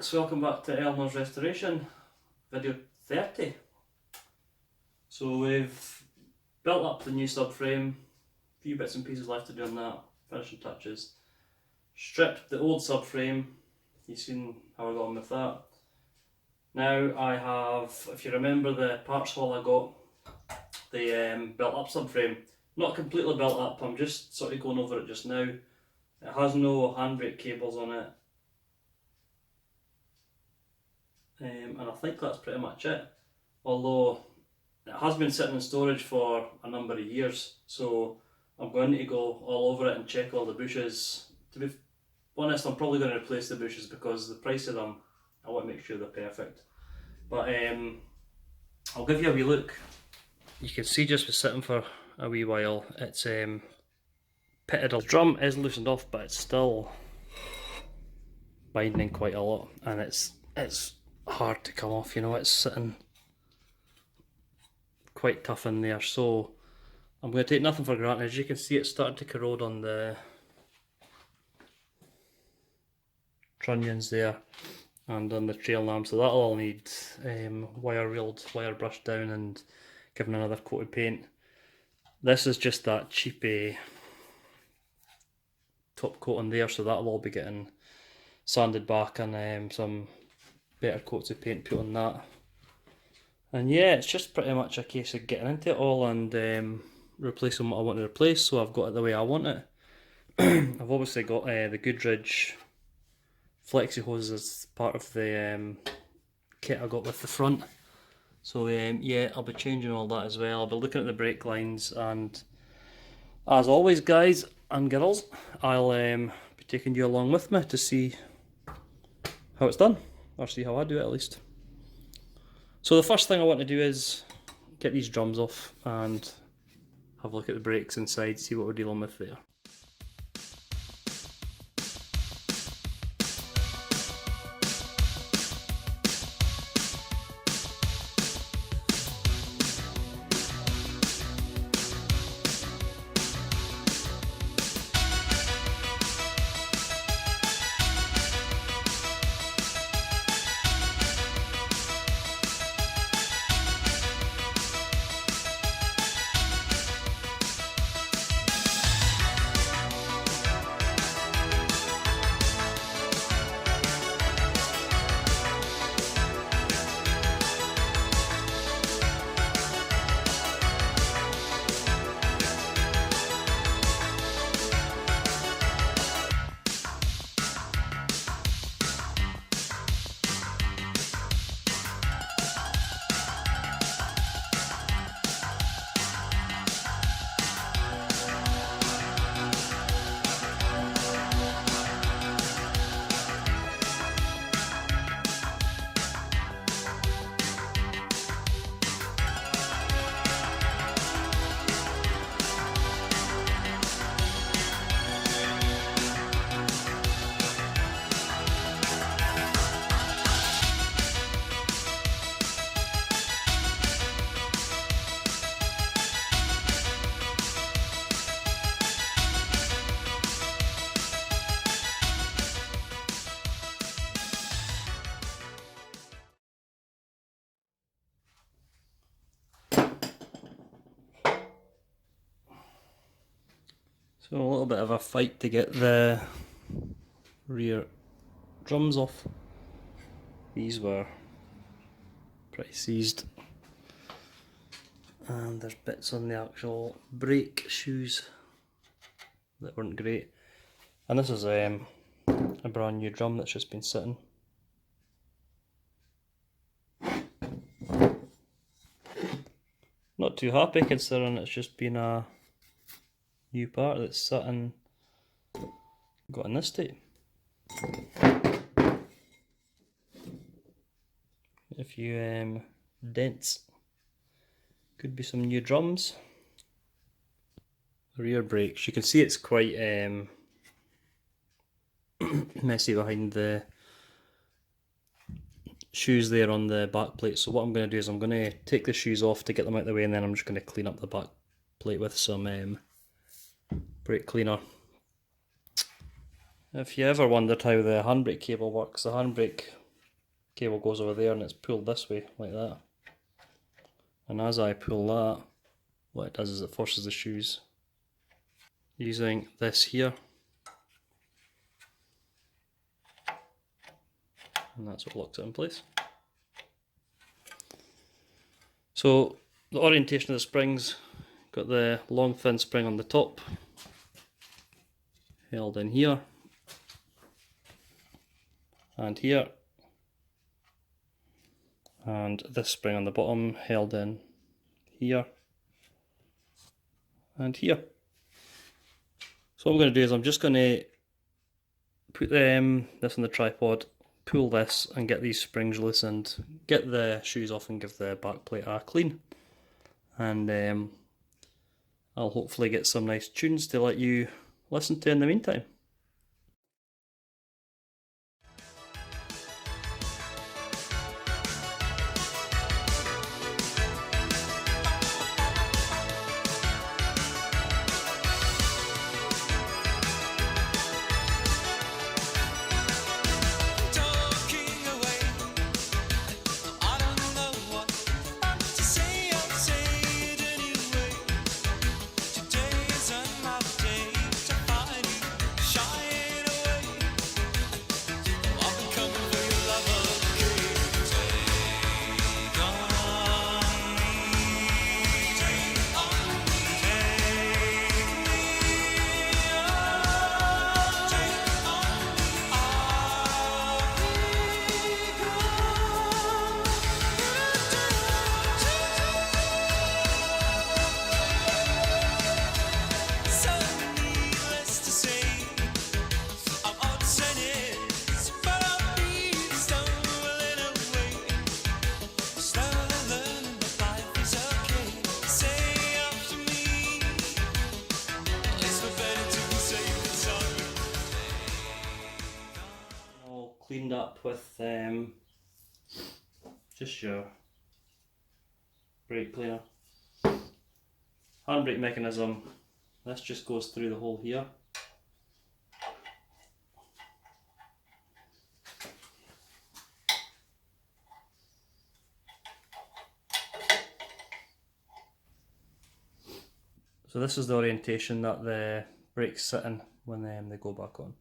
folks, welcome back to Eleanor's Restoration, video 30. So we've built up the new subframe, a few bits and pieces left to do on that, finishing touches. Stripped the old subframe, you've seen how I got on with that. Now I have, if you remember the parts haul I got, the built up subframe. Not completely built up, I'm just sort of going over it just now. It has no handbrake cables on it. And I think that's pretty much it, although it has been sitting in storage for a number of years, so I'm going to go all over it and check all the bushes. To be honest, I'm probably going to replace the bushes because the price of them, I want to make sure they're perfect. But I'll give you a wee look. You can see just been sitting for a wee while, it's pitted. The drum is loosened off, but it's still binding quite a lot, and it's hard to come off, you know, it's sitting quite tough in there. So I'm going to take nothing for granted. As you can see, it's starting to corrode on the trunnions there and on the trail lamp, so that'll all need wire reeled, wire brushed down and given another coat of paint. This is just that cheapy top coat on there, so that'll all be getting sanded back and some better coats of paint put on that. And yeah, it's just pretty much a case of getting into it all and replacing what I want to replace, so I've got it the way I want it. I've obviously got the Goodridge flexi hoses as part of the kit I got with the front. So yeah, I'll be changing all that as well. I'll be looking at the brake lines, and as always guys and girls, I'll be taking you along with me to see how it's done, or see how I do it at least. So the first thing I want to do is get these drums off and have a look at the brakes inside, see what we're dealing with there. So a little bit of a fight to get the rear drums off. These were pretty seized, and there's bits on the actual brake shoes that weren't great. And this is a brand new drum that's just been sitting. Not too happy considering it's just been a new part that's sat and got in this state. A few dents. Could be some new drums. Rear brakes. You can see it's quite messy behind the shoes there on the back plate. So what I'm going to do is I'm going to take the shoes off to get them out of the way, and then I'm just going to clean up the back plate with some brake cleaner. If you ever wondered how the handbrake cable works, the handbrake cable goes over there and it's pulled this way like that. And as I pull that, what it does is it forces the shoes. Using this here, and that's what locks it in place. So the orientation of the springs, got the long thin spring on the top, held in here, and here, and this spring on the bottom held in here, and here. So what I'm going to do is I'm just going to put this on the tripod, pull this and get these springs loosened, get the shoes off and give the back plate a clean. And I'll hopefully get some nice tunes to let you listen to in the meantime. Cleaned up with just your brake cleaner. Handbrake mechanism, this just goes through the hole here. So this is the orientation that the brakes sit in when they go back on.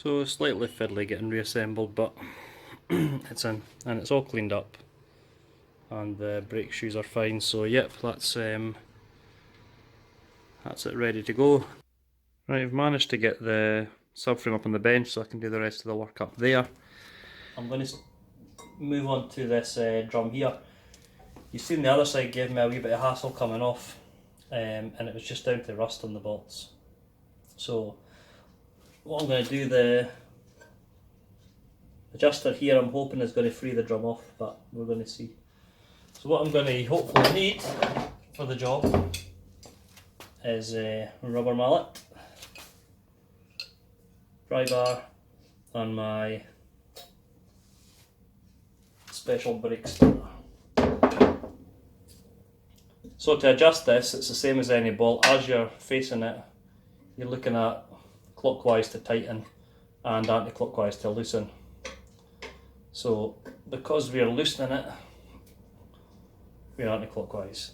So slightly fiddly getting reassembled, but it's in and it's all cleaned up and the brake shoes are fine, so yep, that's it ready to go. Right, I've managed to get the subframe up on the bench so I can do the rest of the work up there. I'm going to move on to this drum here. You've seen the other side gave me a wee bit of hassle coming off, and it was just down to rust on the bolts. So what I'm going to do, the adjuster here I'm hoping is going to free the drum off, but we're going to see. So what I'm going to hopefully need for the job is a rubber mallet. pry bar and my special brake starter. So to adjust this, it's the same as any bolt. As you're facing it, you're looking at clockwise to tighten and anti-clockwise to loosen. So because we're loosening it, we're anti-clockwise.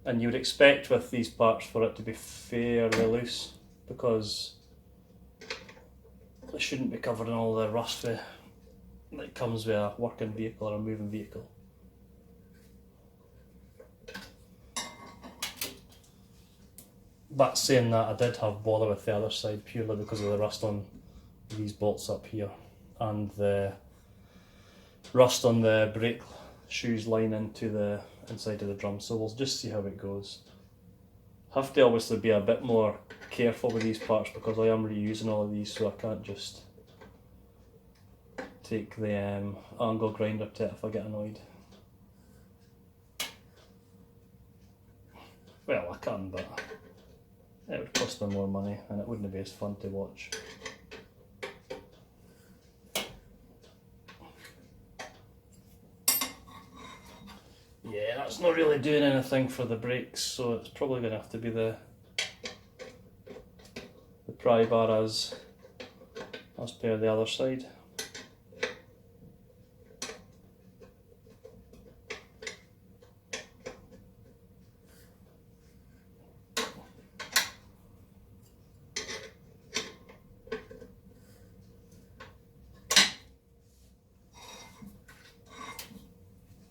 And you would expect with these parts for it to be fairly loose, because it shouldn't be covering all the rust that comes with a working vehicle or a moving vehicle. But saying that, I did have bother with the other side purely because of the rust on these bolts up here and the rust on the brake shoes line into the inside of the drum. So we'll just see how it goes. Have to obviously be a bit more careful with these parts because I am reusing all of these, so I can't just take the angle grinder to it if I get annoyed. Well, I can, but it would cost me more money and it wouldn't be as fun to watch. Yeah, that's not really doing anything for the brakes, so it's probably going to have to be the pry bar as per the other side.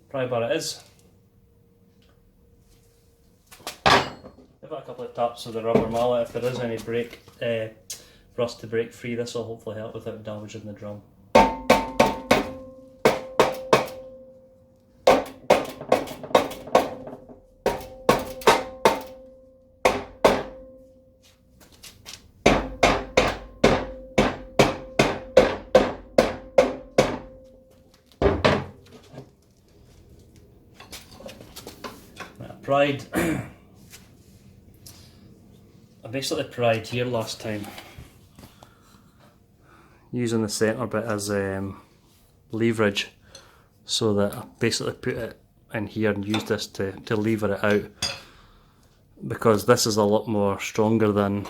Pry bar it is. Give it a couple of taps with the rubber mallet. If there is any brake rust to break free, this will hopefully help without damaging the drum. I basically pried here last time using the centre bit as leverage, so that I basically put it in here and used this to lever it out, because this is a lot more stronger than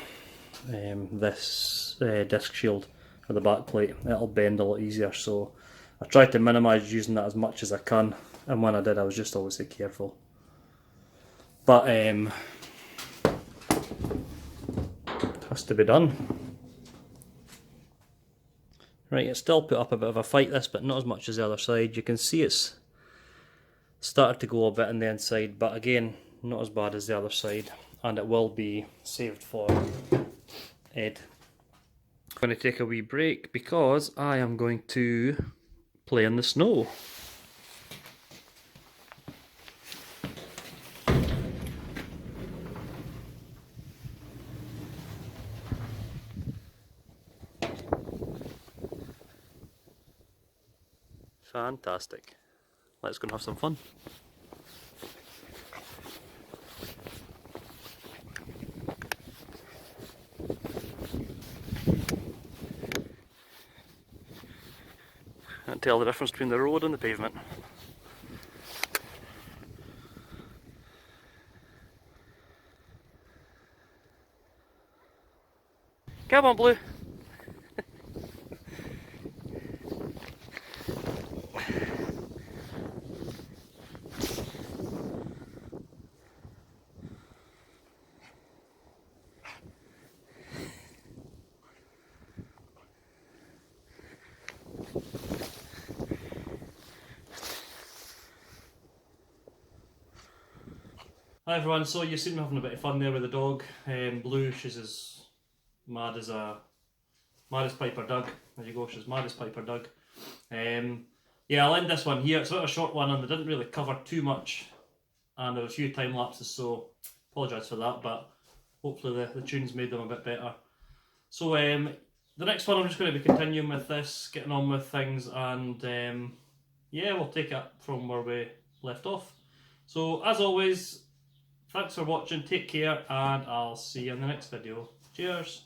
this disc shield or the back plate. It'll bend a lot easier, so I tried to minimise using that as much as I can, and when I did I was just obviously careful. But it has to be done. Right, it's still put up a bit of a fight this, but not as much as the other side. You can see it's started to go a bit on the inside, but again, not as bad as the other side, and it will be saved for Ed. I'm going to take a wee break because I am going to play in the snow. Fantastic. Let's go and have some fun. Can't tell the difference between the road and the pavement. Come on, Blue. Hi everyone, so you've seen me having a bit of fun there with the dog. Blue, she's as mad as Piper Doug. There you go, she's mad as Piper Doug. Yeah, I'll end this one here. It's a bit of a short one and they didn't really cover too much, and there were a few time lapses, so apologise for that, but hopefully the tunes made them a bit better. So the next one I'm just going to be continuing with this, getting on with things, and yeah, we'll take it from where we left off. So as always, thanks for watching, take care, and I'll see you in the next video. Cheers!